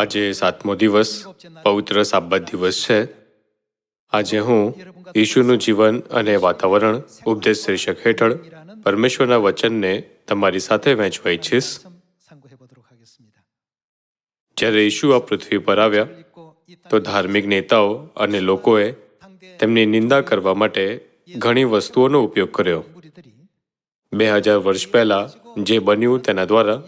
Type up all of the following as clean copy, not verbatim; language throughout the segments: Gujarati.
આજે 7મો દિવસ પવિત્ર સાબ્બત દિવસ છે. આજે હું ઈશુનું જીવન અને વાતાવરણ ઉપદેશ શીર્ષક હેઠળ પરમેશ્વરના વચનને તમારી સાથે વહેંચવા ઈચ્છીશ. જ્યારે ઈશુ આ પૃથ્વી પર આવ્યા તો ધાર્મિક નેતાઓ અને લોકોએ તેમની નિંદા કરવા માટે ઘણી વસ્તુઓનો ઉપયોગ કર્યો. 2000 વર્ષ પહેલાં જે બન્યું તેના દ્વારા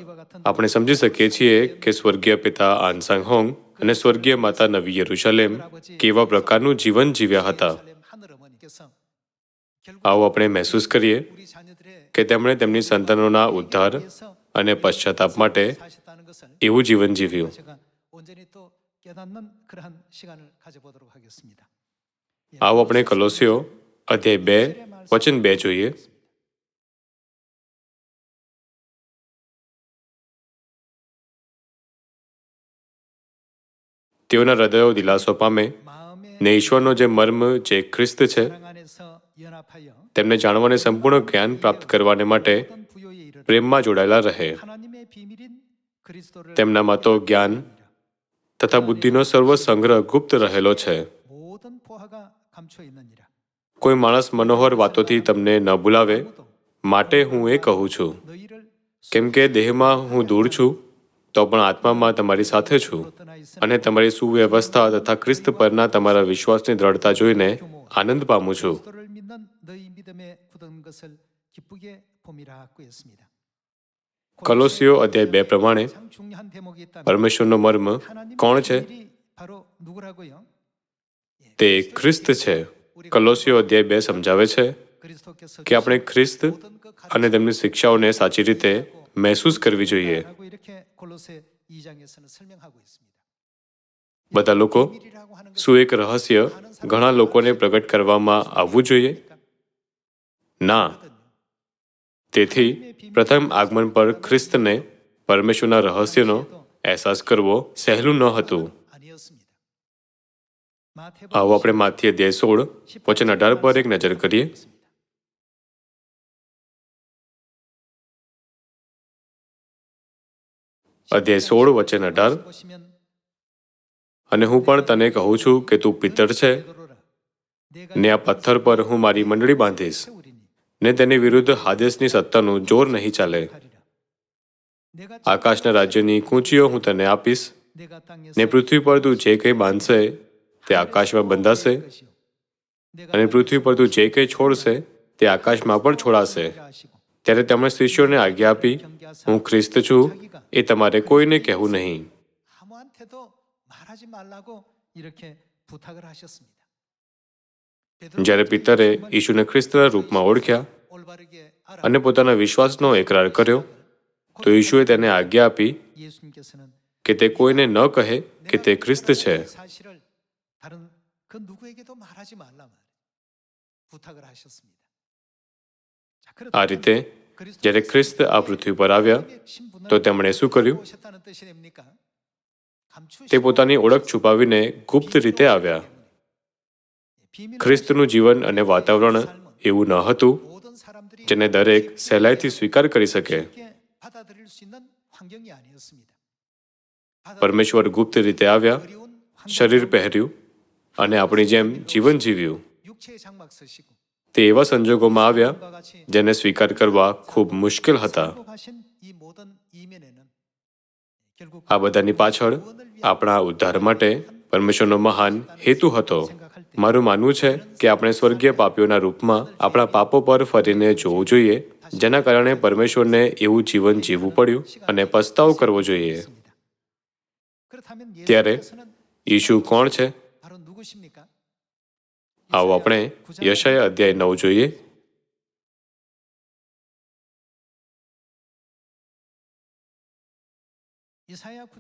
આપણે સમજી શકીએ છીએ કે સ્વર્ગીય પિતા આનસાંગ હોંગ અને સ્વર્ગીય માતા નવી યરુશલેમ કેવા પ્રકારનું જીવન જીવ્યા હતા. આવો આપણે મહેસૂસ કરીએ કે તેમણે તેમની સંતાનોના ઉદ્ધાર અને પશ્ચાતાપ માટે એવું જીવન જીવ્યું. આવો આપણે કલોસીઓ અધ્યાય 2 વચન 2 જોઈએ. તેઓના હૃદયો દિલાસો પામે ને ઈશ્વરનો જે મર્મ જે ખ્રિસ્ત છે તેમને જાણવાને સંપૂર્ણ જ્ઞાન પ્રાપ્ત કરવાને માટે પ્રેમમાં જોડાયેલા રહે. તેમનામાં તો જ્ઞાન તથા બુદ્ધિનો સર્વ સંગ્રહ ગુપ્ત રહેલો છે. કોઈ માણસ મનોહર વાતોથી તમને ન ભૂલાવે માટે હું એ કહું છું, કેમ કે દેહમાં હું દૂર છું તો પણ આત્મામાં તમારી સાથે છું અને તમારી સુવ્યવસ્થા તથા ખ્રિસ્ત પરના તમારા વિશ્વાસની દ્રઢતા જોઈને આનંદ પામું છું. કલોસીઓ અધ્યાય 2 પ્રમાણે પરમેશ્વરનો મર્મ કોણ છે? તે ખ્રિસ્ત છે. કલોસીઓ અધ્યાય 2 સમજાવે છે કે આપણે ખ્રિસ્ત અને તેમની શિક્ષાઓને સાચી રીતે મહેસૂસ કરવી જોઈએ. બધા લોકો શું એક રહસ્ય ઘણા લોકોને પ્રગટ કરવામાં આવવું જોઈએ? ના. તેથી પ્રથમ આગમન પર ખ્રિસ્તને પરમેશ્વરના રહસ્યનો અહેસાસ કરવો સહેલું ન હતું. આવો આપણે માથી અધ્યાય 16 વચન 18 પર એક નજર કરીએ. અધ્યાય 16 વચન 18. અને હું પણ તને કહું છું કે તું પિત્તળ છે ને આ પથ્થર પર હું મારી મંડળી બાંધીશ ને તેની વિરુદ્ધ હાદેસની સત્તાનું જોર નહીં ચાલે. આકાશના રાજ્યની કૂંચીઓ હું તને આપીશ ને પૃથ્વી પર તું જે કંઈ બાંધશે તે આકાશમાં બંધાશે અને પૃથ્વી પર તું જે કંઈ છોડશે તે આકાશમાં પણ છોડાશે. ત્યારે તેમણે શિષ્યોને આજ્ઞા આપી, હું ખ્રિસ્ત છું એ તમારે કોઈને કહેવું નહીં. જ્યારે પિત્તરે ઈશુને ખ્રિસ્તના રૂપમાં ઓળખ્યા અને પોતાના વિશ્વાસનો એકરાર કર્યો તો ઈશુએ તેને આજ્ઞા આપી કે તે કોઈને ન કહે કે તે ખ્રિસ્ત છે. આ રીતે જ્યારે ખ્રિસ્ત આ પૃથ્વી પર આવ્યા તો તેમણે શું કર્યું? તે પોતાની ઓળખ છુપાવીને ગુપ્ત રીતે આવ્યા. ખ્રિસ્તનું જીવન અને વાતાવરણ એવું ન હતું જેને દરેક સહેલાઈથી સ્વીકાર કરી શકે. પરમેશ્વર ગુપ્ત રીતે આવ્યા, શરીર પહેર્યું અને આપણી જેમ જીવન જીવ્યું. તે એવા સંજોગોમાં આવ્યા જેને સ્વીકાર કરવા ખૂબ મુશ્કેલ હતા. આ બધાની પાછળ આપણા ઉદ્ધાર માટે પરમેશ્વરનો મહાન હેતુ હતો. મારું માનવું છે કે આપણે સ્વર્ગીય પાપીઓના રૂપમાં આપણા પાપો પર ફરીને જોવું જોઈએ, જેના કારણે પરમેશ્વરને એવું જીવન જીવવું પડ્યું અને પસ્તાવો કરવો જોઈએ. ત્યારે ઈશુ કોણ છે? આવો આપણે યશાયા અધ્યાય 9 જોઈએ.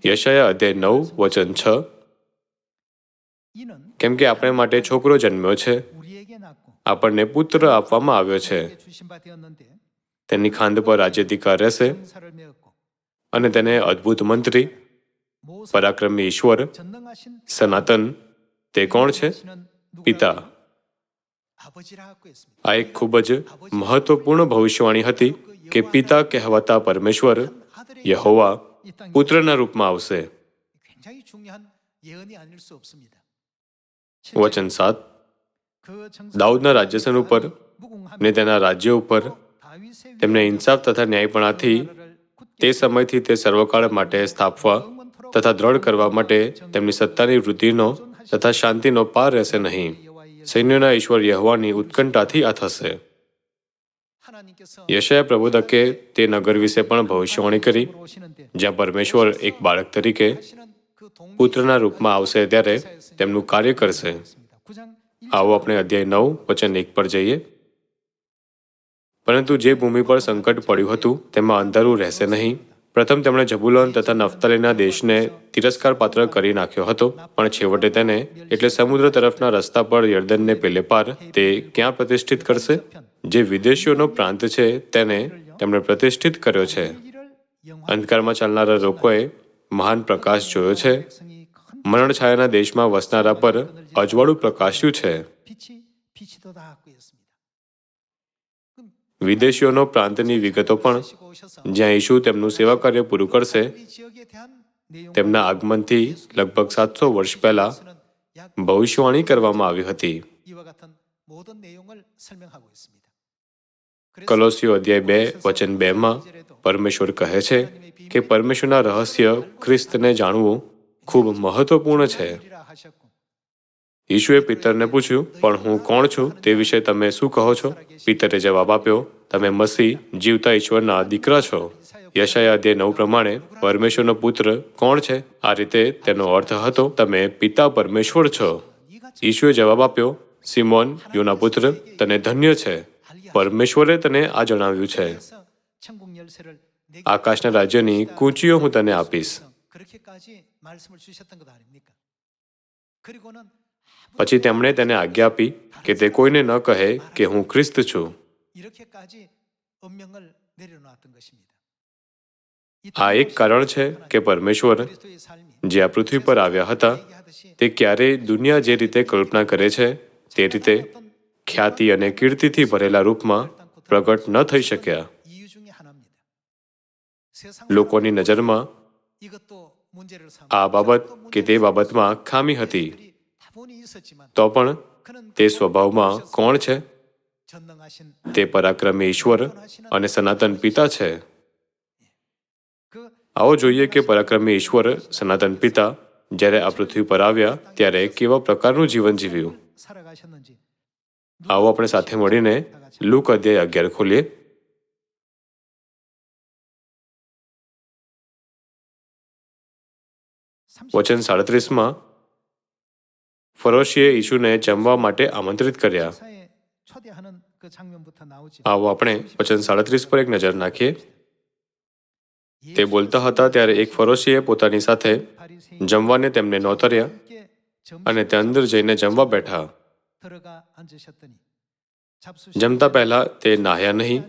યશાયા અધ્યાય 9 વચન 6. કેમ કે આપણે માટે છોકરો જન્મ્યો છે, આપણને પુત્ર આપવામાં આવ્યો છે, તેની ખાંદ પર રાજ્યાધિકાર રહેશે અને તેને અદ્ભુત મંત્રી, પરાક્રમી ઈશ્વર, સનાતન, તે કોણ છે? પિતા. આ એક ખૂબ જ મહત્વપૂર્ણ ભવિષ્યવાણી હતી કે પિતા કહેવાતા પરમેશ્વર યહોવા પુત્રના રૂપમાં આવશે. વચન 7. દાઉદના રાજ્યસન ઉપર ને તેના રાજ્ય ઉપર તેમને ઇન્સાફ તથા ન્યાયપણાથી તે સમયથી તે સર્વકાળ માટે સ્થાપવા તથા દ્રઢ કરવા માટે તેમની સત્તાની વૃદ્ધિનો તથા શાંતિનો પાર રહેશે નહીં. સૈન્યોના ઈશ્વર યહોવાની ઉત્કંઠાથી આ થશે. યશાયા પ્રબોધકે તે નગર વિશે પણ ભવિષ્યવાણી કરી, જ્યાં પરમેશ્વર એક બાળક તરીકે પુત્રના રૂપમાં આવશે ત્યારે તેમનું કાર્ય કરશે. આવો આપણે અધ્યાય 9 વચન 1 પર જઈએ. પરંતુ જે ભૂમિ પર સંકટ પડ્યું હતું તેમાં અંધારું રહેશે નહીં. પ્રથમ તેમણે જબુલોન તથા નફ્તાલીના દેશને તિરસ્કાર પાત્ર કરી નાખ્યો હતો, પણ છેવટે તેને એટલે સમુદ્ર તરફના રસ્તા પર યર્દનને પેલે પાર તે ક્યાં પ્રતિષ્ઠિત કરશે? જે વિદેશીઓનો પ્રાંત છે તેને તેમણે પ્રતિષ્ઠિત કર્યો છે. અંધકારમાં ચાલનારા લોકોએ મહાન પ્રકાશ જોયો છે. મરણ છાયાના દેશમાં વસનારા પર અજવાળું પ્રકાશ્યું છે. વિદેશીઓનો પ્રાંતની વિગતો પણ, જ્યાં ઈસુ તેમનું સેવા કાર્ય પૂરું કરશે, તેમના આગમનથી લગભગ 700 વર્ષ પહેલા ભવિષ્યવાણી કરવામાં આવી હતી. કલોસીઓ અધ્યાય 2 વચન 2 માં પરમેશ્વર કહે છે કે પરમેશ્વરના રહસ્ય ખ્રિસ્તને જાણવું ખૂબ મહત્વપૂર્ણ છે. ઈશુએ પિતરને પૂછ્યું, પણ હું કોણ છું તે વિશે તમે શું કહો છો? પિતરે જવાબ આપ્યો, તમે મસીહ જીવતા ઈશ્વરના દીકરા છો. યશાયા અધ્યાય 9 પ્રમાણે પરમેશ્વરનો પુત્ર કોણ છે? આ રીતે તેનો અર્થ હતો, તમે પિતા પરમેશ્વર છો. ઈશુએ જવાબ આપ્યો, સિમોન યોના પુત્ર, તને ધન્ય છે. પરમેશ્વરે તને આ જણાવ્યું છે. આકાશના રાજ્યની કૂંચીઓ હું તને આપીશ. પછી તેમણે તેને આજ્ઞા આપી કે તે કોઈને ન કહે કે હું ખ્રિસ્ત છું. આ એક કારણ છે કે પરમેશ્વર જે આ પૃથ્વી પર આવ્યા હતા તે ક્યારેય દુનિયા જે રીતે કલ્પના કરે છે તે રીતે ખ્યાતિ અને કીર્તિથી ભરેલા રૂપમાં પ્રગટ ન થઈ શક્યા. લોકોની નજરમાં આ બાબત કે તે બાબતમાં ખામી હતી. તો પણ તે સ્વભાવમાં કોણ છે? તે પરાક્રમી ઈશ્વર અને સનાતન પિતા છે. આવો જોઈએ કે પરાક્રમી ઈશ્વર સનાતન પિતા જ્યારે આ પૃથ્વી પર આવ્યા ત્યારે કેવા પ્રકારનું જીવન જીવ્યું. આવો આપણે સાથે મળીને લૂક અધ્યાય 11 ખોલીએ. વચન 37 માં ફરોશીએ ઈશુને જમવા માટે આમંત્રિત કર્યા. આવો આપણે વચન 37 પર એક નજર નાખીએ. તે બોલતા હતા ત્યારે એક ફરોશીએ પોતાની સાથે જમવાને તેમને નોતર્યા અને તે અંદર જઈને જમવા બેઠા. જમતા પહેલા તે નાહ્યા નહીં.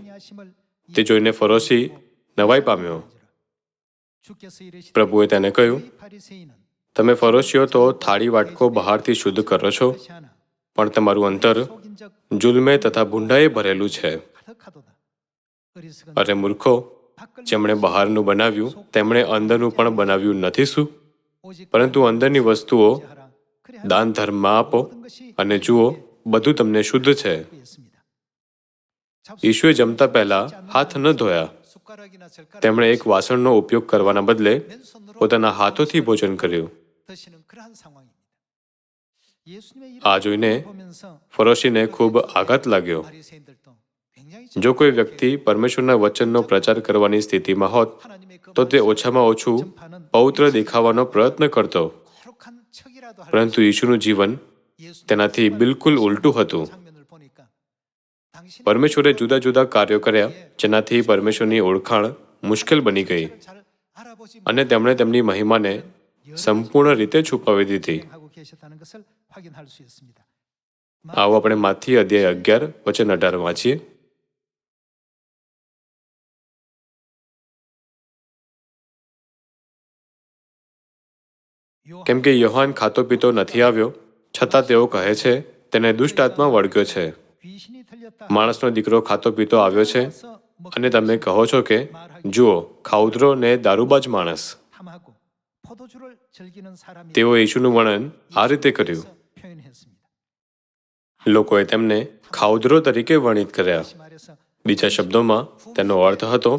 તે જોઈને ફરોશી નવાઈ પામ્યો. પ્રભુએ તેને કહ્યું, તમે ફરોશીઓ તો થાળી વાટકો બહારથી શુદ્ધ કરો છો, પણ તમારું અંતર જુલ્મે તથા ભૂંડાએ ભરેલું છે. અરે મૂર્ખો, જેમણે બહારનું બનાવ્યું તેમણે અંદરનું પણ બનાવ્યું નથી શું? પરંતુ અંદરની વસ્તુઓ દાન ધર્મમાં આપો અને જુઓ, બધું તમને શુદ્ધ છે. ઈશુએ જમતા પહેલા હાથ ન ધોયા. તેમણે એક વાસણનો ઉપયોગ કરવાના બદલે પોતાના હાથોથી ભોજન કર્યું. આ જોઈને ફરોશીને ખૂબ આઘાત લાગ્યો. જો કોઈ વ્યક્તિ પરમેશ્વરના વચનનો પ્રચાર કરવાની સ્થિતિમાં હોત તો તે ઓછામાં ઓછું પવિત્ર દેખાવાનો પ્રયત્ન કરતો. પરંતુ ઈશુનું જીવન તેનાથી બિલકુલ ઉલટું હતું. પરમેશ્વરે જુદા જુદા કાર્યો કર્યા જેનાથી પરમેશ્વરની ઓળખાણ મુશ્કેલ બની ગઈ અને તેમણે તેમની મહિમાને સંપૂર્ણ રીતે છુપાવી દીધી. આવો આપણે માથી અધ્યાય 11 વચન 18 વાંચીએ. કેમ કે યોહાન ખાતો પીતો નથી આવ્યો, છતાં તેઓ કહે છે તેને દુષ્ટ આત્મા વળગ્યો છે. માણસનો દીકરો ખાતો પીતો આવ્યો છે અને તમે કહો છો કે જુઓ, ખાઉધરો ને દારૂબાજ માણસ. તેઓ યેશુનું વર્ણન આ રીતે કર્યું. લોકોએ તેમને ખાઉદરો તરીકે વર્ણિત કર્યા. બીજા શબ્દોમાં તેનો અર્થ હતો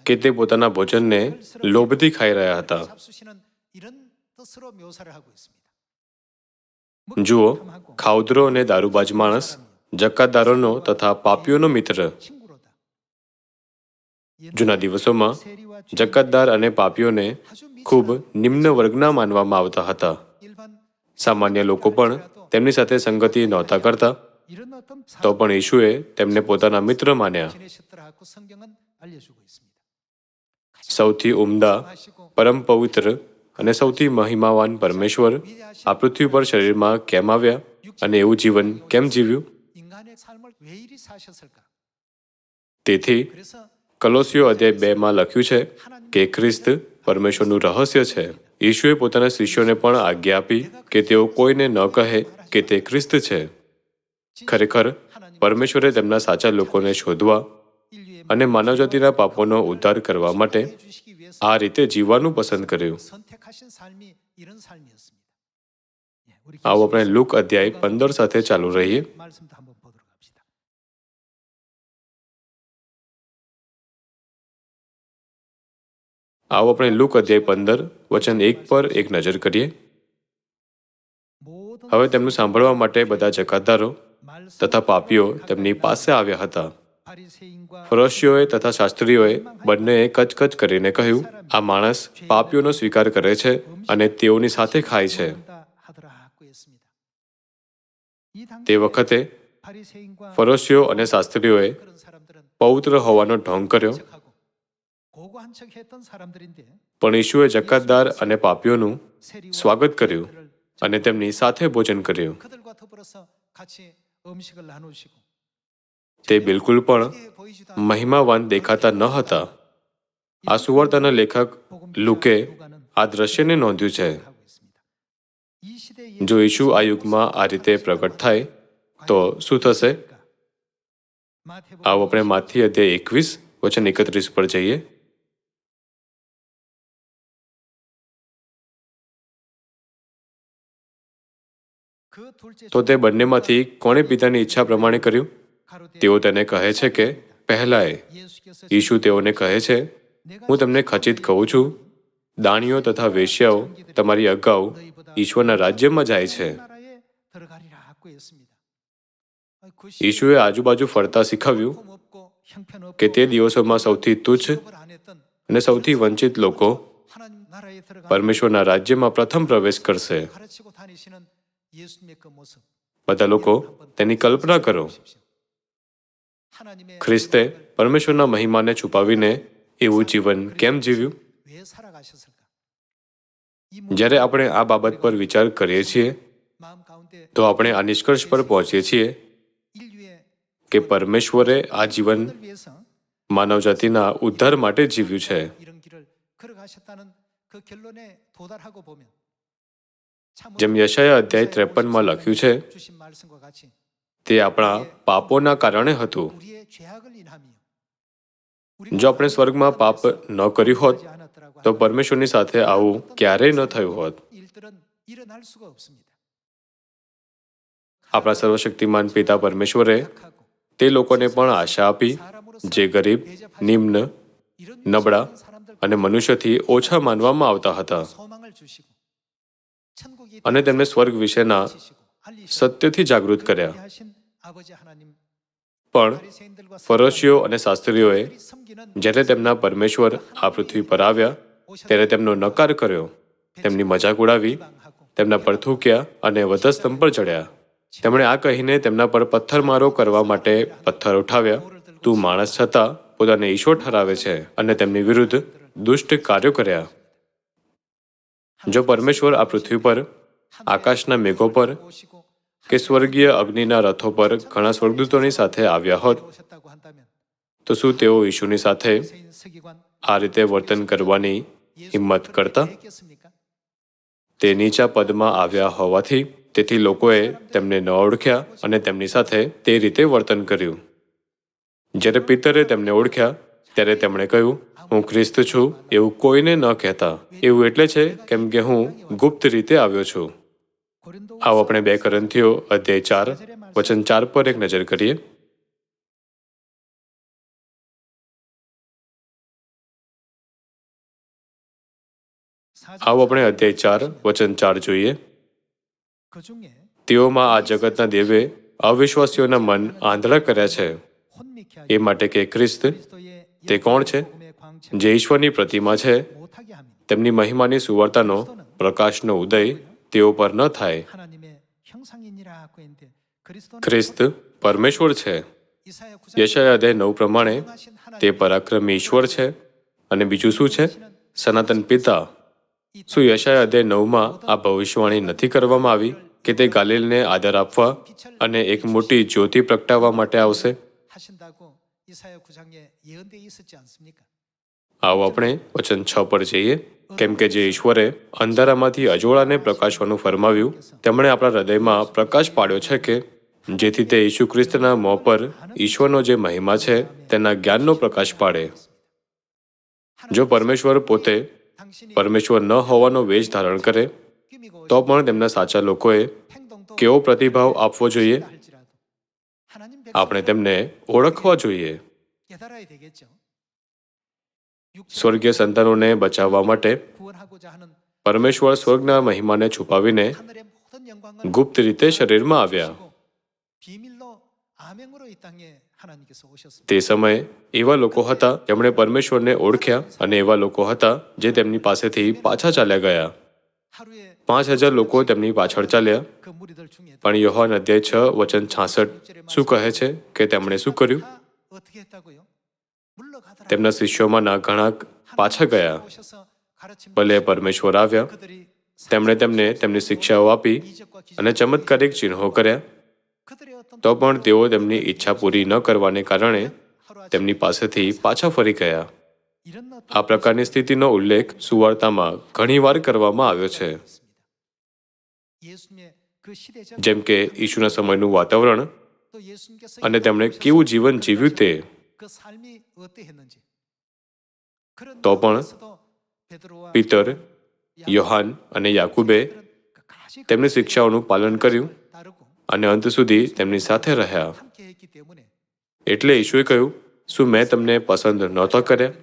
કે તે પોતાના ભોજનને લોભથી ખાઈ રહ્યા હતા. જુઓ, ખાઉદરો અને દારૂબાજ માણસ જકાતદારોનો તથા પાપીઓનો મિત્ર. જૂના દિવસોમાં જકાતદાર અને પાપીઓને ખૂબ નિમ્ન વર્ગના માનવામાં આવતા હતા. સામાન્ય લોકો પણ તેમની સાથે સંગતિ નહોતા કરતા, તો પણ યેશુએ તેમને પોતાના મિત્ર માન્યા. સૌથી ઉમદા, પરમ પવિત્ર અને સૌથી મહિમાવાન પરમેશ્વર આ પૃથ્વી પર શરીરમાં કેમ આવ્યા અને એવું જીવન કેમ જીવ્યું? તેથી કલોસીઓ અધ્યાય 2 લખ્યું છે કે ખ્રિસ્ત પરમેશ્વરનું રહસ્ય છે. યેશુએ પોતાના શિષ્યોને પણ આજ્ઞા આપી કે તેઓ કોઈને ન કહે કે તે ખ્રિસ્ત છે. ખરેખર પરમેશ્વરે તેમના સાચા લોકોને શોધવા અને માનવજાતિના પાપોનો ઉદ્ધાર કરવા માટે આ રીતે જીવવાનું પસંદ કર્યું. આવો આપણે લુક અધ્યાય 15 સાથે ચાલુ રહીએ. આવો આપણે લુક અધ્યાય 15 વચન 1 પર એક નજર કરીએ. હવે તેમનું સાંભળવા માટે બધા જકાતદારો તથા પાપીઓ તેમની પાસે આવ્યા હતા. ફરીસીઓએ તથા શાસ્ત્રીઓએ બંનેએ કચકચ કરીને કહ્યું, આ માણસ પાપીઓનો સ્વીકાર કરે છે અને તેઓની સાથે ખાય છે. તે વખતે ફરીસીઓ અને શાસ્ત્રીઓએ પવિત્ર હોવાનો ઢોંગ કર્યો, પણ યેશુએ જકાતદાર અને પાપીઓનું સ્વાગત કર્યું અને તેમની સાથે ભોજન કર્યું. તે બિલકુલ પણ મહિમાવાન દેખાતા ન હતા. આ સુવાર્તાના લેખક લુકે આ દ્રશ્યને નોંધ્યું છે. જો યેશુ આ યુગમાં આ રીતે પ્રગટ થાય તો શું થશે? આવો આપણે માથી અધ્યાય 21 વચન 31 પર જઈએ. તો તે બંનેમાંથી કોણે પિતાની ઈચ્છા પ્રમાણે કર્યું? તેઓ તેને કહે છે કે પહેલાએ. યેશુ તેઓને કહે છે, હું તમને ખચિત કહું છું, દાણીઓ તથા વેશ્યાઓ તમારી અગાઉ ઈશ્વરના રાજ્યમાં જાય છે. યેશુએ આજુબાજુ ફરતા શીખવ્યું કે તે દિવસોમાં સૌથી તુચ્છ અને સૌથી વંચિત લોકો પરમેશ્વરના રાજ્યમાં પ્રથમ પ્રવેશ કરશે. બધા લોકો તેની કલ્પના કરો. ખ્રિસ્તે પરમેશ્વરના મહિમાને છુપાવીને એવું જીવન કેમ જીવ્યું? જ્યારે આપણે આ બાબત પર વિચાર કરીએ છીએ તો આપણે આ નિષ્કર્ષ પર પહોંચીએ છીએ કે પરમેશ્વરે આ જીવન માનવજાતિના ઉદ્ધાર માટે જીવ્યું છે. જેમ યશાયા અધ્યાય 53 લખ્યું છે, તે આપણા પાપોના કારણે હતું. જો આપણે સ્વર્ગમાં પાપ ન કર્યું હોત તો પરમેશ્વરની સાથે આવું ક્યારેય ન થયું હોત. આપણા સર્વશક્તિમાન પિતા પરમેશ્વરે તે લોકોને પણ આશા આપી જે ગરીબ, નિમ્ન, નબળા અને મનુષ્યથી ઓછા માનવામાં આવતા હતા, અને તેમને સ્વર્ગ વિશેના સત્યથી જાગૃત કર્યા. પણ ફરીસીઓ અને શાસ્ત્રીઓએ જ્યારે તેમના પરમેશ્વર આ પૃથ્વી પર આવ્યા ત્યારે તેમનો નકાર કર્યો, તેમની મજાક ઉડાવી, તેમના પર થૂક્યા અને વધસ્તંભ પર ચડ્યા. તેમણે આ કહીને તેમના પર પથ્થરમારો કરવા માટે પથ્થર ઉઠાવ્યા. તું માણસ છતાં પોતાને ઈશ્વર ઠરાવે છે અને તેમની વિરુદ્ધ દુષ્ટ કાર્યો કર્યા. જો પરમેશ્વર આ પૃથ્વી પર આકાશના મેઘો પર કે સ્વર્ગીય અગ્નિના રથો પર ઘણા સ્વર્ગદૂતોની સાથે આવ્યા હોત તો શું તેઓ ઈશુની સાથે આ રીતે વર્તન કરવાની હિંમત કરતા? તે નીચા પદમાં આવ્યા હોવાથી તેથી લોકોએ તેમને ન ઓળખ્યા અને તેમની સાથે તે રીતે વર્તન કર્યું. જ્યારે પિતરે તેમને ઓળખ્યા ત્યારે તેમણે કહ્યું, હું ખ્રિસ્ત છું એવું કોઈને ન કહેતા. એવું એટલે છે કેમ કે હું ગુપ્ત રીતે આવ્યો છું. આવો આપણે 2 કોરિન્થીઓ અધ્યાય 4 વચન 4 પર એક નજર કરીએ. આવો આપણે અધ્યાય 4 વચન 4 જોઈએ. તેઓમાં આ જગતના દેવે અવિશ્વાસીઓના મન આંધળા કર્યા છે, એ માટે કે ખ્રિસ્ત તે કોણ છે? જે ઈશ્વરની પ્રતિમા છે, તેમની મહિમાની સુવાર્તાનો પ્રકાશનો ઉદય તેઓ પર ન થાય. ખ્રિસ્ત પરમેશ્વર છે. યશાયા અધ્યાય 9 પ્રમાણે તે પરાક્રમી ઈશ્વર છે. અને બીજું શું છે? સનાતન પિતા. શું યશાયા અધ્યાય 9માં આ ભવિષ્યવાણી નથી કરવામાં આવી કે તે ગાલિલને આદર આપવા અને એક મોટી જ્યોતિ પ્રગટાવવા માટે આવશે? આવો આપણે વચન 6 પર જઈએ. કેમ કે જે ઈશ્વરે અંધારામાંથી અજોળાને પ્રકાશવાનું ફરમાવ્યું, તેમણે આપણા હૃદયમાં પ્રકાશ પાડ્યો છે કે જેથી તે ઈસુ ખ્રિસ્તના મોં પર ઈશ્વરનો જે મહિમા છે તેના જ્ઞાનનો પ્રકાશ પાડે. જો પરમેશ્વર પોતે પરમેશ્વર ન હોવાનો વેશ ધારણ કરે તો પણ તેમના સાચા લોકોએ કેવો પ્રતિભાવ આપવો જોઈએ? આપણે તેમને ઓળખવા જોઈએ. સ્વર્ગીય સંતાનોને બચાવવા માટે પરમેશ્વર સ્વર્ગના મહિમાને છુપાવીને ગુપ્ત રીતે શરીરમાં આવ્યા. તે સમયે એવા લોકો હતા જેમણે પરમેશ્વરને ઓળખ્યા અને એવા લોકો હતા જે તેમની પાસેથી પાછા ચાલ્યા ગયા. 5,000 લોકો તેમની પાછળ ચાલ્યા. પણ યોહાન અધ્યાય 6 વચન 66 શું કહે છે કે તેમણે શું કર્યું? તેમના શિષ્યોમાંના ઘણા પાછા ગયા. ભલે પરમેશ્વર આવ્યા, તેમણે તેમને તેમની શિક્ષાઓ આપી અને ચમત્કારિક ચિહ્નો કર્યા, તો પણ તેઓ તેમની ઈચ્છા પૂરી ન કરવાને કારણે તેમની પાસેથી પાછા ફરી ગયા. આ પ્રકારની સ્થિતિનો ઉલ્લેખ સુવાર્તામાં ઘણીવાર કરવામાં આવ્યો છે. જેમ કે ઈશુના સમયનું વાતાવરણ અને તેમણે કેવું જીવન જીવ્યું તે. તો પણ પીતર, યોહાન અને યાકૂબે તેમની શિક્ષાઓનું પાલન કર્યું અને અંત સુધી તેમની સાથે રહ્યા. એટલે ઈશુએ કહ્યું, શું મેં તમને પસંદ નહોતા કર્યા?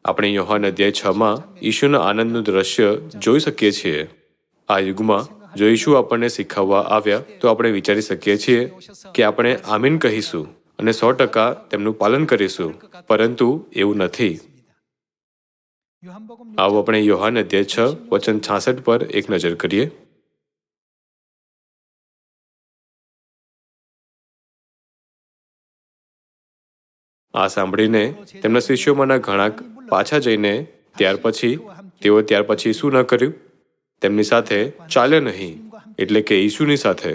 આપણે યોહાન અધ્યાય 6માં ઈશુના આનંદનું દ્રશ્ય જોઈ શકીએ છીએ. આ યુગમાં જો ઈશુ આપણને શીખવવા આવ્યા તો આપણે વિચારી શકીએ છીએ કે આપણે આમીન કહીશું અને 100% તેમનું પાલન કરીશું, પરંતુ એવું નથી. આવો આપણે યોહાન અધ્યાય 6 વચન 66 પર એક નજર કરીએ. આ સાંભળીને તેમના શિષ્યોમાંના ઘણા પાછા જઈને ત્યાર પછી શું ન કર્યું? તેમની સાથે ચાલ્યા નહીં, એટલે કે ઈશુની સાથે.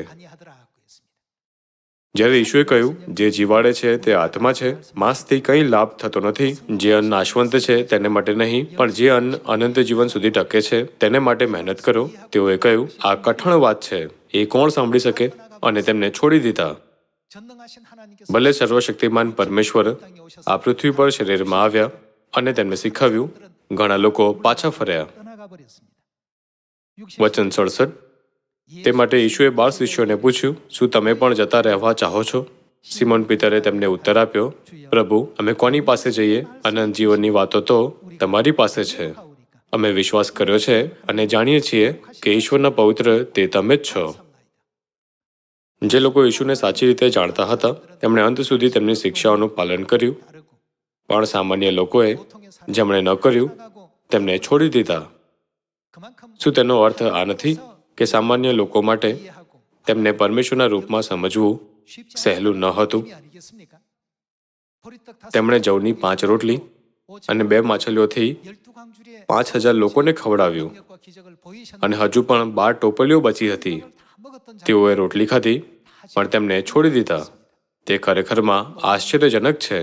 જ્યારે ઈશુએ કહ્યું, જે જીવાડે છે તે આત્મા છે, માંસથી કંઈ લાભ થતો નથી. જે અન્ન નાશવંત છે તેને માટે નહીં, પણ જે અન્ન અનંત જીવન સુધી ટકે છે તેને માટે મહેનત કરો. તેઓએ કહ્યું, આ કઠણ વાત છે, એ કોણ સાંભળી શકે? અને તેમને છોડી દીધા. ભલે સર્વશક્તિમાન પરમેશ્વર આ પૃથ્વી પર શરીરમાં આવ્યા અને તેમને શીખવ્યું, ઘણા લોકો પાછા ફર્યા. વચન 67. તે માટે ઈશુએ 12 શિષ્યોને પૂછ્યું, શું તમે પણ જતા રહેવા ચાહો છો? સિમોન પીતરે તેમને ઉત્તર આપ્યો, પ્રભુ, અમે કોની પાસે જઈએ? અનંત જીવનની વાતો તો તમારી પાસે છે. અમે વિશ્વાસ કર્યો છે અને જાણીએ છીએ કે ઈશ્વરના પવિત્ર તે તમે જ છો. જે લોકો ઈશુને સાચી રીતે જાણતા હતા તેમણે અંત સુધી તેમની શિક્ષાઓનું પાલન કર્યું, પણ સામાન્ય લોકોએ જેમણે ન કર્યું તેમને છોડી દીધા. શું તેનો અર્થ આ નથી કે સામાન્ય લોકો માટે તેમને પરમેશ્વરના રૂપમાં સમજવું સહેલું ન હતું? તેમણે જવની 5 રોટલી અને 2 માછલીઓથી 5,000 લોકોને ખવડાવ્યું અને હજુ પણ 12 ટોપલીઓ બચી હતી. તેઓએ રોટલી ખાધી પણ તેમને છોડી દીધા. તે ખરેખરમાં આશ્ચર્યજનક છે.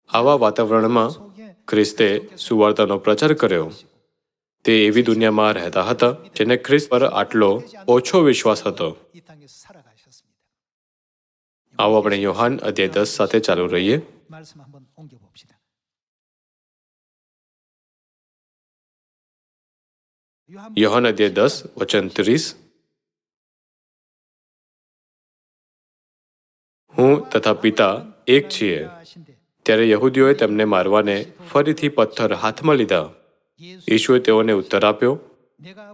આવા વાતાવરણમાં ખ્રિસ્તે સુવાર્તાનો પ્રચાર કર્યો. તે એવી દુનિયામાં રહેતા હતા જેને ખ્રિસ્ત પર આટલો ઓછો વિશ્વાસ હતો. આવો આપણે યોહાન અધ્યાય 10 સાથે ચાલુ રહીએ. યોહાન અધ્યાય 10 વચન 30, હું તથા પિતા એક છીએ. ત્યારે યહૂદીઓએ તેમને મારવાને ફરીથી પથ્થર હાથમાં લીધા. ઈશુએ તેઓને ઉત્તર આપ્યો,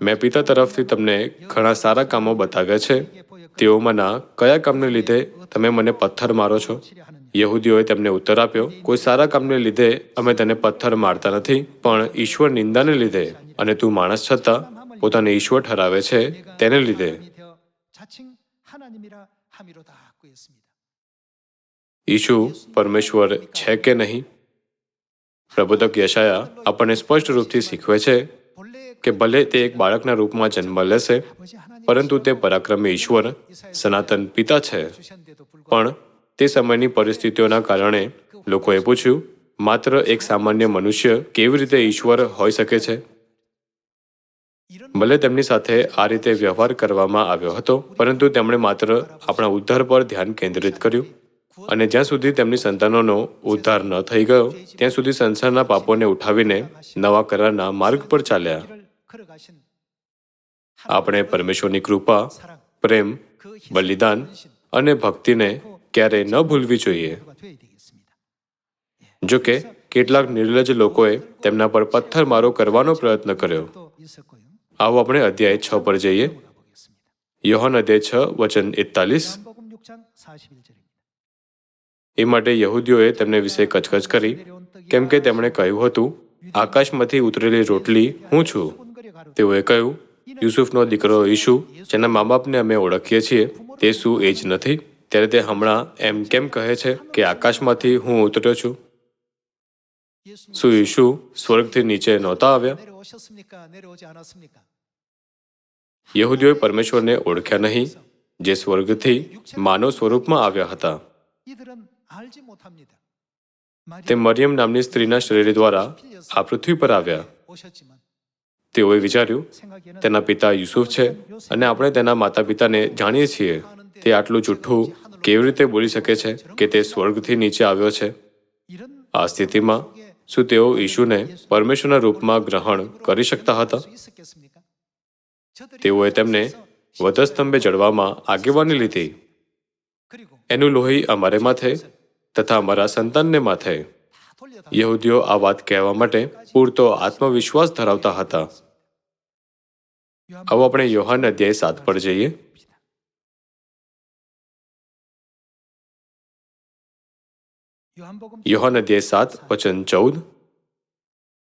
મેં પિતા તરફથી તમને ઘણા સારા કામો બતાવ્યા છે. તેઓમાંના કયા કામને લીધે તમે મને પથ્થર મારો છો? યહૂદીઓએ તેમને ઉત્તર આપ્યો, કોઈ સારા કામને લીધે અમે તને પથ્થર મારતા નથી, પણ ઈશ્વર નિંદાને લીધે, અને તું માણસ છતાં પોતાને ઈશ્વર ઠરાવે છે તેને લીધે. ઈશુ પરમેશ્વર છે કે નહીં? પ્રબોધક યશાયા આપણને સ્પષ્ટ રૂપથી શીખવે છે કે ભલે તે એક બાળકના રૂપમાં જન્મ લેશે, પરંતુ તે પરાક્રમી ઈશ્વર, સનાતન પિતા છે. પણ તે સમયની પરિસ્થિતિઓના કારણે લોકોએ પૂછ્યું, માત્ર એક સામાન્ય મનુષ્ય કેવી રીતે ઈશ્વર હોઈ શકે છે? ભલે તેમની સાથે આ રીતે વ્યવહાર કરવામાં આવ્યો હતો, પરંતુ તેમણે માત્ર આપણા ઉદ્ધાર પર ધ્યાન કેન્દ્રિત કર્યું, અને જ્યાં સુધી તેમની સંતાનોનો ઉદ્ધાર ન થઈ ગયો ત્યાં સુધી સંસારના પાપોને ઉઠાવીને નવા કરારના માર્ગ પર ચાલ્યા. આપણે પરમેશ્વરની કૃપા, પ્રેમ, બલિદાન અને ભક્તિને ક્યારેય ન ભૂલવી જોઈએ. જો કે કેટલાક નિર્લજ્જ લોકોએ તેમના પર પથ્થરમારો કરવાનો પ્રયત્ન કર્યો. આવો આપણે અધ્યાય 6 પર જઈએ. યોહાન અધ્યાય 6 વચન 41. એ માટે યહૂદીઓએ તેમને વિશે કચકચ કરી, કેમ કે તેમણે કહ્યું હતું, આકાશમાંથી ઉતરેલી રોટલી હું છું. તેઓએ કહ્યું, યુસુફનો દીકરો ઈશુ, જેના મા બાપને અમે ઓળખીએ છીએ, તે શું એ જ નથી? ત્યારે તે હમણાં એમ કેમ કહે છે કે આકાશમાંથી હું ઉતર્યો છું? શું ઈશુ સ્વર્ગથી નીચે નહોતા આવ્યા? યહૂદીઓએ પરમેશ્વરને ઓળખ્યા નહીં, જે સ્વર્ગથી માનવ સ્વરૂપમાં આવ્યા હતા. તે મરિયમ નામની સ્ત્રીના શરીર દ્વારા આ પૃથ્વી પર આવ્યા. તેઓએ વિચાર્યું, તેના પિતા યુસુફ છે, અને આપણે તેના માતા પિતાને જાણીએ છીએ. તે આટલું જૂઠું કેવી રીતે બોલી શકે છે કે તે સ્વર્ગથી નીચે આવ્યો છે? આ સ્થિતિમાં શું તેઓ ઈશુને પરમેશ્વરના રૂપમાં ગ્રહણ કરી શકતા હતા? તેઓએ તેમને વધસ્તંભે જડવામાં આગેવાની લીધી. એનું લોહી અમારે માથે તથા અમારા સંતાનને માથે. યહૂદીઓ આ વાત કહેવા માટે પૂરતો આત્મવિશ્વાસ ધરાવતા હતા. આવો આપણે યોહાન અધ્યાય 7 પર જઈએ. યોહાન અધ્યાય 7 વચન 14.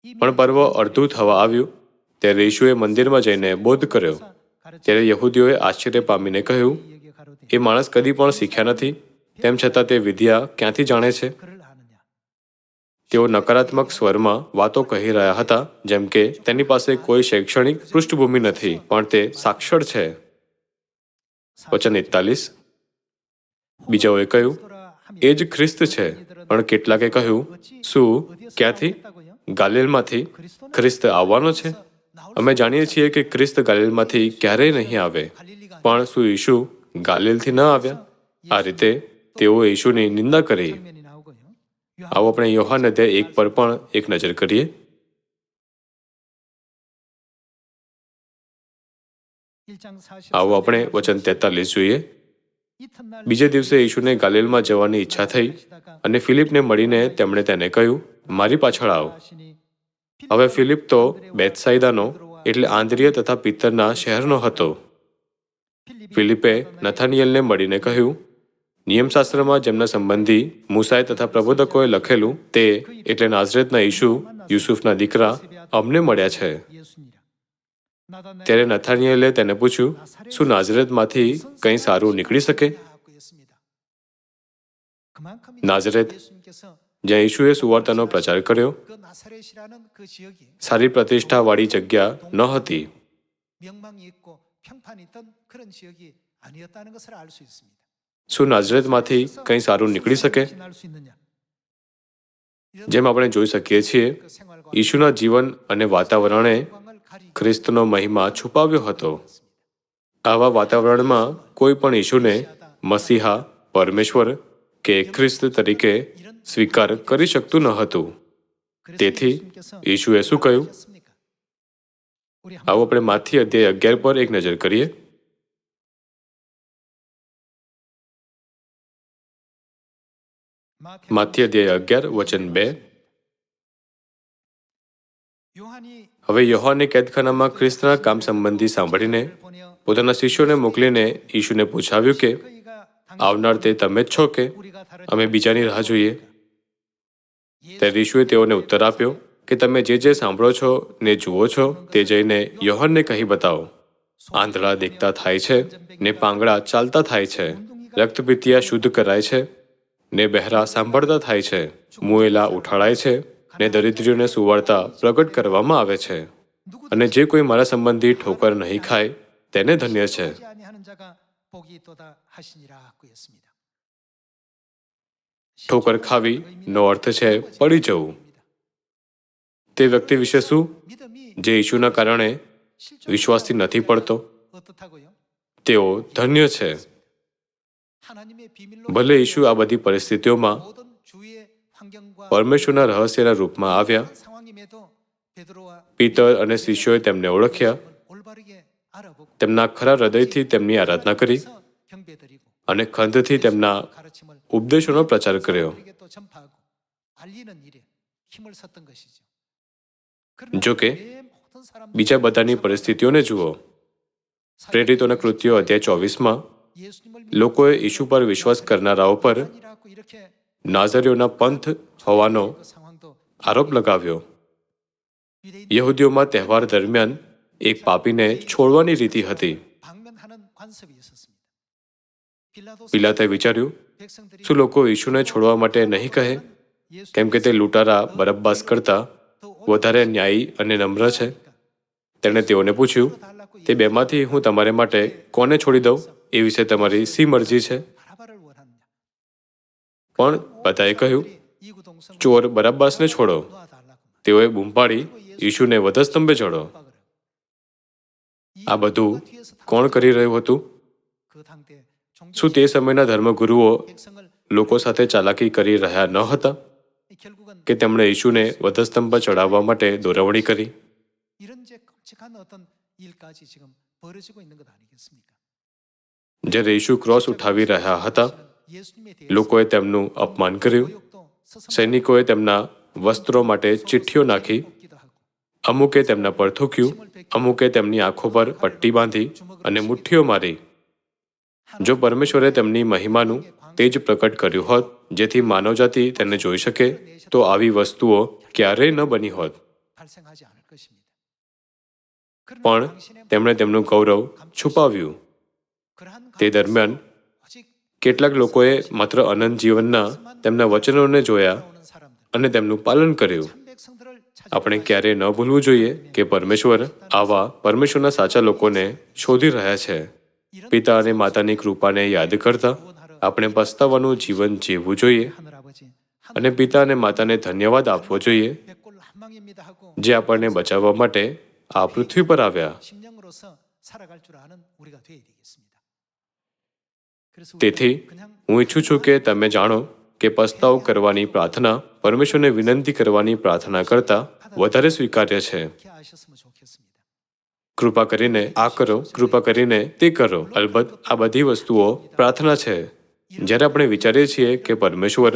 પણ પર્વ અડધું થવા આવ્યું ત્યારે ઈશુએ મંદિરમાં જઈને બોધ કર્યો. ત્યારે યહૂદીઓએ આશ્ચર્ય પામીને કહ્યું, એ માણસ કદી પણ શીખ્યા નથી, તેમ છતાં તે વિદ્યા ક્યાંથી જાણે છે? તેઓ નકારાત્મક સ્વરમાં વાતો કહી રહ્યા હતા, જેમ કે તેની પાસે કોઈ શૈક્ષણિક પૃષ્ઠભૂમિ નથી, પણ તે સાક્ષર છે. વચન 41. બીજાઓએ કહ્યું, એ જ ખ્રિસ્ત છે. પણ કેટલાકે કહ્યું, શું ક્યાંથી? ગાલિલમાંથી ખ્રિસ્ત આવવાનો છે? અમે જાણીએ છીએ કે ખ્રિસ્ત ગાલિલમાંથી ક્યારેય નહીં આવે. પણ શું ઈશુ ગાલિલથી ન આવ્યા? આ રીતે તેઓએ ઈશુની નિંદા કરી. આવો આપણે યોહાન અધ્યાય 1 પર પણ એક નજર કરીએ. આવો આપણે વચન 43 જોઈએ. બીજે દિવસે ઈશુને ગાલિલમાં જવાની ઈચ્છા થઈ, અને ફિલિપને મળીને તેમણે તેને કહ્યું, મારી પાછળ આવ. હવે ફિલિપ તો બેથસાઈદાનો એટલે આંદ્રિય તથા પિત્તરના શહેરનો હતો. ફિલિપે નથાનિયેલને મળીને કહ્યું, નિયમશાસ્ત્રમાં જેમના સંબંધી મૂસાએ તથા પ્રબોધકોએ લખેલું તે એટલે નાઝરેતના ઈશુ, યુસુફના દીકરા, અમને મળ્યા છે. ત્યારે નથાનિયેલે તેને પૂછ્યું, શું નાઝરેતમાંથી કંઈ સારું નીકળી શકે? નાઝરેત, જ્યાં ઈશુએ સુવાર્તાનો પ્રચાર કર્યો, સારી પ્રતિષ્ઠાવાળી જગ્યા ન હતી. શું નાઝરેતમાંથી કંઈ સારું નીકળી શકે? જેમ આપણે જોઈ શકીએ છીએ, ઈશુના જીવન અને વાતાવરણે ખ્રિસ્તનો મહિમા છુપાવ્યો હતો. આવા વાતાવરણમાં કોઈ પણ ઈશુને મસીહા, પરમેશ્વર કે ખ્રિસ્ત તરીકે સ્વીકાર કરી શકતું ન હતું. તેથી ઈશુએ શું કહ્યું? આવો આપણે માથી અધ્યાય 11 પર એક નજર કરીએ. માથી અધ્યાય 11 વચન 2. હવે યોહાને કેદખાનામાં ખ્રિસ્તના કામ સંબંધી સાંભળીને પોતાના શિષ્યોને મોકલીને ઈશુને પૂછાવ્યું કે આવનાર તે તમે જ છો કે અમે બીજાની રાહ જોઈએ? ત્યારે ઈશુએ તેઓને ઉત્તર આપ્યો કે તમે જે સાંભળો છો ને જુઓ છો તે જઈને યોહાનને કહી બતાવો. આંધળા દેખતા થાય છે ને પાંગળા ચાલતા થાય છે, રક્તપિતિયા શુદ્ધ કરાય છે ને બહેરા સાંભળતા થાય છે, મુએલા ઉઠાડાય છે ને દરિદ્રીઓને સુવાર્તા પ્રગટ કરવામાં આવે છે. અને જે કોઈ મારા સંબંધી ઠોકર નહીં ખાય તેને ધન્ય છે. ઠોકર ખાવી નો અર્થ છે પડી જવું. તે વ્યક્તિ વિશે શું જે ઈશુના કારણે વિશ્વાસથી નથી પડતો? તેઓ ધન્ય છે. ભલે ઈશુ આ બધી પરિસ્થિતિઓમાં પરમેશ્વરના રહસ્યના રૂપમાં આવ્યા, પીતર અને શિષ્યોએ તેમને ઓળખ્યા, તેમના ખરા હૃદયથી તેમની આરાધના કરી અને ખંતથી તેમના ઉપદેશોનો પ્રચાર કર્યો. જો કે બીજા બધાની પરિસ્થિતિઓને જુઓ. પ્રેરિતોના કૃત્યો અધ્યાય 24માં લોકોએ ઈશુ પર વિશ્વાસ કરનારાઓ પર નાઝરીઓના પંથ હોવાનો આરોપ લગાવ્યો. યહૂદીઓમાં તહેવાર દરમિયાન એક પાપીને છોડવાની રીતિ હતી. પિલાતે વિચાર્યું, શું લોકો ઈશુને છોડવા માટે નહીં કહે, કેમ કે તે લૂંટારા બરબ્બાસ કરતા વધારે ન્યાયી અને નમ્ર છે? તેણે તેઓને પૂછ્યું, તે બેમાંથી હું તમારે માટે કોને છોડી દઉં? એ વિશે તમારી શી મરજી છે? પણ બધાએ કહ્યું, ચોર બરબ્બાસને છોડો. તેઓએ બૂમ પાડી, ઈશુને વધસ્તંભે ચડો. આ બધું કોણ કરી રહ્યું હતું? શું તે સમયના ધર્મગુરુઓ લોકો સાથે ચાલાકી કરી રહ્યા ન હતા કે તેમણે ઈશુને વધસ્તંભ પર ચડાવવા માટે દોરવણી કરી? જ્યારે ઈશુ ક્રોસ ઉઠાવી રહ્યા હતા, લોકોએ તેમનું અપમાન કર્યું. સૈનિકોએ તેમના વસ્ત્રો માટે ચિઠ્ઠીઓ નાખી. અમુકે તેમના પર થૂક્યું, અમુકે તેમની આંખો પર પટ્ટી બાંધી અને મુઠ્ઠીઓ મારી. જો પરમેશ્વરે તેમની મહિમાનું તેજ પ્રકટ કર્યું હોત જેથી માનવજાતિ તેને જોઈ શકે, તો આવી વસ્તુઓ ક્યારેય ન બની હોત. પણ તેમણે તેમનું ગૌરવ છુપાવ્યું. તે દરમિયાન કેટલાક લોકોએ માત્ર અનંત જીવનના તેમના વચનોને જોયા અને તેમનું પાલન કર્યું. આપણે ક્યારેય ન ભૂલવું જોઈએ કે પરમેશ્વર આવા પરમેશ્વરના સાચા લોકોને શોધી રહ્યા છે. પિતા અને માતાની કૃપાને યાદ કરતા આપણે પસ્તાવાનું જીવન જીવવું જોઈએ અને પિતા અને માતાને ધન્યવાદ આપવો જોઈએ જે આપણને બચાવવા માટે આ પૃથ્વી પર આવ્યા. તેથી હું ઈચ્છું છું કે તમે જાણો કે પસ્તાવ કરવાની પ્રાર્થના પરમેશ્વરને વિનંતી કરવાની પ્રાર્થના કરતાં વધારે સ્વીકાર્ય છે. કૃપા કરીને આ કરો, કૃપા કરીને તે કરો. અલબત્ત આ બધી વસ્તુઓ પ્રાર્થના છે. જ્યારે આપણે વિચારીએ છીએ કે પરમેશ્વર,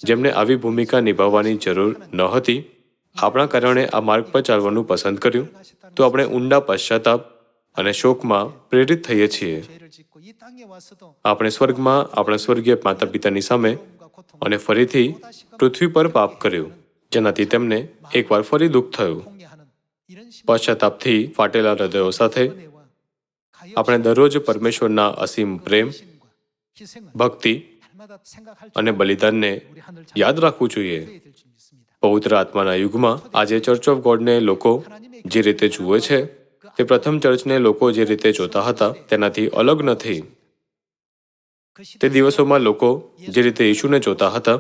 જેમને આવી ભૂમિકા નિભાવવાની જરૂર ન હતી, આપણા કારણે આ માર્ગ પર ચાલવાનું પસંદ કર્યું, તો આપણે ઊંડા પશ્ચાતાપ અને શોકમાં પ્રેરિત થઈએ છીએ. આપણે સ્વર્ગમાં આપણા સ્વર્ગીય માતા પિતાની સામે અને ફરીથી પૃથ્વી પર પાપ કર્યું, જેનાથી તેમને એકવાર ફરી દુઃખ થયું. પશ્ચાતાપથી ફાટેલા હૃદયો સાથે આપણે દરરોજ પરમેશ્વરના અસીમ પ્રેમ, ભક્તિ અને બલિદાનને યાદ રાખવું જોઈએ. પવિત્ર આત્માના યુગમાં આજે ચર્ચ ઓફ ગોડને લોકો જે રીતે જુએ છે તે પ્રથમ ચર્ચને લોકો જે રીતે જોતા હતા તેનાથી અલગ નથી. તે દિવસોમાં લોકો જે રીતે ઈશુને જોતા હતા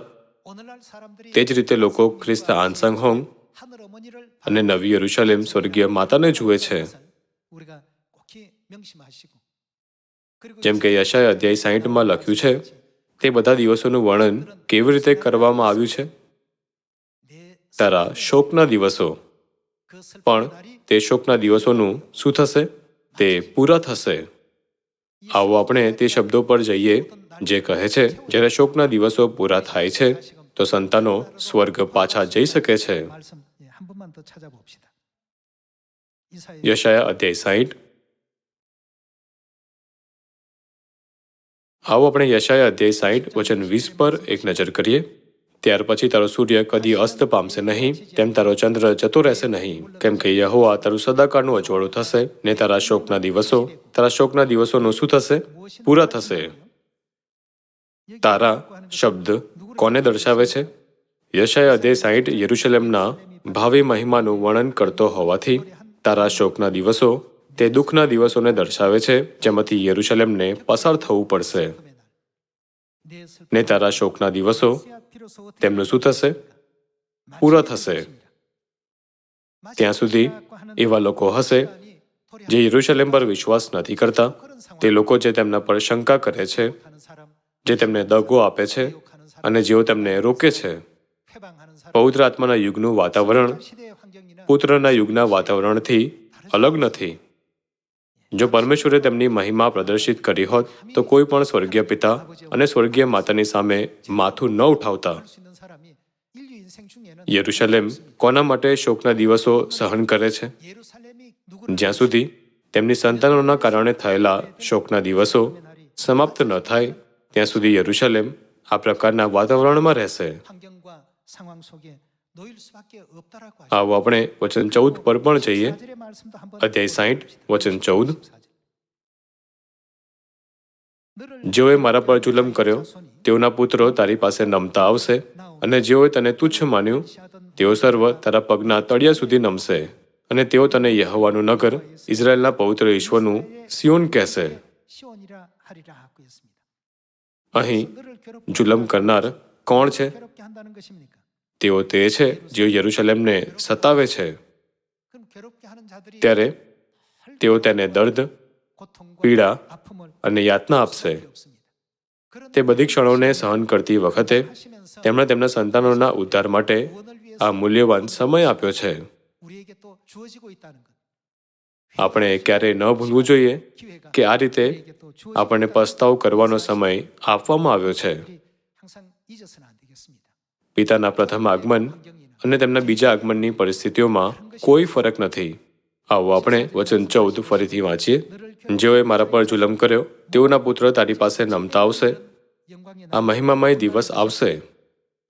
તે જ રીતે લોકો ખ્રિસ્ત આનસંગ હોંગ અને નવી યરુશલેમ સ્વર્ગીય માતાને જુએ છે. જેમ કે યશાયા અધ્યાય 60માં લખ્યું છે, તે બધા દિવસોનું વર્ણન કેવી રીતે કરવામાં આવ્યું છે? તારા શોકના દિવસો. પણ તે શોકના દિવસોનું શું થશે? તે પૂરા થશે. આવો આપણે તે શબ્દો પર જઈએ જે કહે છે જ્યારે શોકના દિવસો પૂરા થાય છે તો સંતાનો સ્વર્ગ પાછા જઈ શકે છે. યશાયા અધ્યાય 60. આવો આપણે યશાયા અધ્યાય 60 વચન 20 પર એક નજર કરીએ. ત્યાર પછી તારો સૂર્ય કદી અસ્ત પામશે નહીં, તેમ તારો ચંદ્ર જતો રહેશે નહીં, કેમ કે યહોવા તારું સદાકાળનું અજવાળું થશે ને તારા શોકના દિવસોનું શું થશે? પૂરા થશે. તારા શબ્દ કોને દર્શાવે છે? યશાયા અધ્યાય 60 યરૂશલેમના ભાવિ મહિમાનું વર્ણન કરતો હોવાથી તારા શોકના દિવસો તે દુઃખના દિવસોને દર્શાવે છે જેમાંથી યરૂશલેમને પસાર થવું પડશે. ને તારા શોકના દિવસો તેમનું શું થશે? પૂરા થશે. ત્યાં સુધી એવા લોકો હશે જે યરૂશલેમ પર વિશ્વાસ નથી કરતા, તે લોકો જે તેમના પર શંકા કરે છે, જે તેમને દગો આપે છે અને જેઓ તેમને રોકે છે. પવિત્ર આત્માના યુગનું વાતાવરણ પુત્રના યુગના વાતાવરણથી અલગ નથી. જો પરમેશ્વરે તેમની મહિમા પ્રદર્શિત કરી હોત તો કોઈ પણ સ્વર્ગીય પિતા અને સ્વર્ગીય માતાની સામે માથું ન ઉઠાવતા. યરૂશલેમ કોના માટે શોકના દિવસો સહન કરે છે? જ્યાં સુધી તેમની સંતાનોના કારણે થયેલા શોકના દિવસો સમાપ્ત ન થાય ત્યાં સુધી યરૂશલેમ આ પ્રકારના વાતાવરણમાં રહેશે. આવો આપણે વચન 14 પર પણ જઈએ. અધ્યાય 60 વચન 14. જેઓએ મારા પર જુલમ કર્યો તેઓના પુત્રો તારી પાસે નમતા આવશે, અને જેઓએ તને તુચ્છ માન્યું તેઓ સર્વ તારા પગના તળિયા સુધી નમશે, અને તેઓ તને યહોવાનું નગર, ઇઝરાયેલના પવિત્ર ઈશ્વરનું સિયોન કહેશે. અહીં જુલમ કરનાર કોણ છે? તેઓ તે છે જેઓ યરૂશલેમને સતાવે છે. ત્યારે તેઓ તેને દર્દ, પીડા અને યાતના આપશે. તે બધી ક્ષણોને સહન કરતી વખતે તેમણે તેમના સંતાનોના ઉદ્ધાર માટે આ મૂલ્યવાન સમય આપ્યો છે. આપણે ક્યારેય ન ભૂલવું જોઈએ કે આ રીતે આપણને પસ્તાવ કરવાનો સમય આપવામાં આવ્યો છે. પિતાના પ્રથમ આગમન અને તેમના બીજા આગમનની પરિસ્થિતિઓમાં કોઈ ફરક નથી. આવો આપણે વચન 14 ફરીથી વાંચીએ. જેઓએ મારા પર જુલમ કર્યો તેઓના પુત્ર તારી પાસે નમતા આવશે. આ મહિમામય દિવસ આવશે.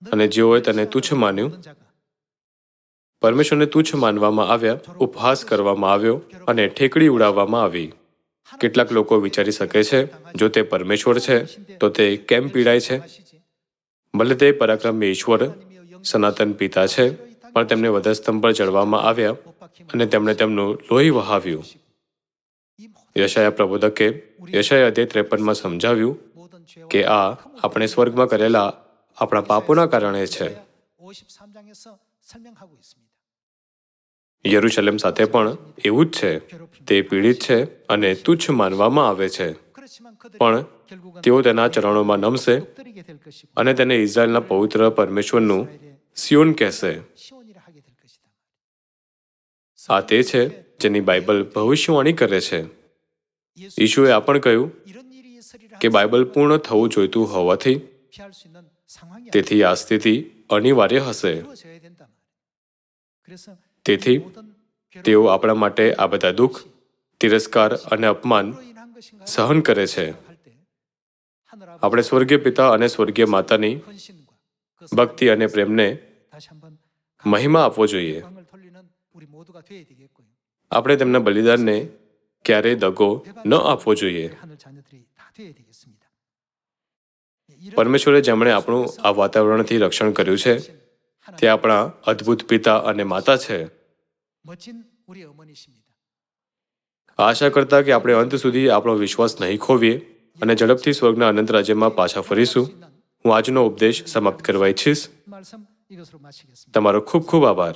અને જેઓએ તને તુચ્છ માન્યું, પરમેશ્વરને તુચ્છ માનવામાં આવ્યા, ઉપહાસ કરવામાં આવ્યો અને ઠેકડી ઉડાવવામાં આવી. કેટલાક લોકો વિચારી શકે છે જો તે પરમેશ્વર છે તો તે કેમ પીડાય છે? ભલે તે પરાક્રમી ઈશ્વર, સનાતન પિતા છે, પણ તેમને વધસ્તંભ પર ચડવામાં આવ્યા અને તેમણે તેમનું લોહી વહાવ્યું. યશાયા પ્રબોધકે યશાયા અધ્યાય 53માં સમજાવ્યું કે આ આપણે સ્વર્ગમાં કરેલા આપણા પાપોના કારણે છે. યરૂશલેમ સાથે પણ એવું જ છે. તે પીડિત છે અને તુચ્છ માનવામાં આવે છે, પણ તેઓ તેના ચરણોમાં નમશે અને તેને ઇઝરાયેલના પવિત્ર પરમેશ્વરનું સિયોન કહેશે. આ તે છે જેની બાઇબલ ભવિષ્યવાણી કરે છે. ઈશુએ આ પણ કહ્યું કે બાઇબલ પૂર્ણ થવું જોઈતું હોવાથી તેથી આ સ્થિતિ અનિવાર્ય હશે. તેથી તેઓ આપણા માટે આ બધા દુઃખ, તિરસ્કાર અને અપમાન સહન કરે છે. આપણે સ્વર્ગીય પિતા અને સ્વર્ગીય માતાની ભક્તિ અને પ્રેમને મહિમા આપવો જોઈએ. આપણે તેમના બલિદાનને ક્યારેય દગો ન આપવો જોઈએ. પરમેશ્વરે જેમણે આપણું આ વાતાવરણથી રક્ષણ કર્યું છે તે આપણા અદ્ભુત પિતા અને માતા છે. આશા કરતા કે આપણે અંત સુધી આપણો વિશ્વાસ નહીં ખોવીએ અને ઝડપથી સ્વર્ગના અનંત રાજ્યમાં પાછા ફરીશું, હું આજનો ઉપદેશ સમાપ્ત કરવા ઈચ્છીશ. તમારો ખૂબ ખૂબ આભાર.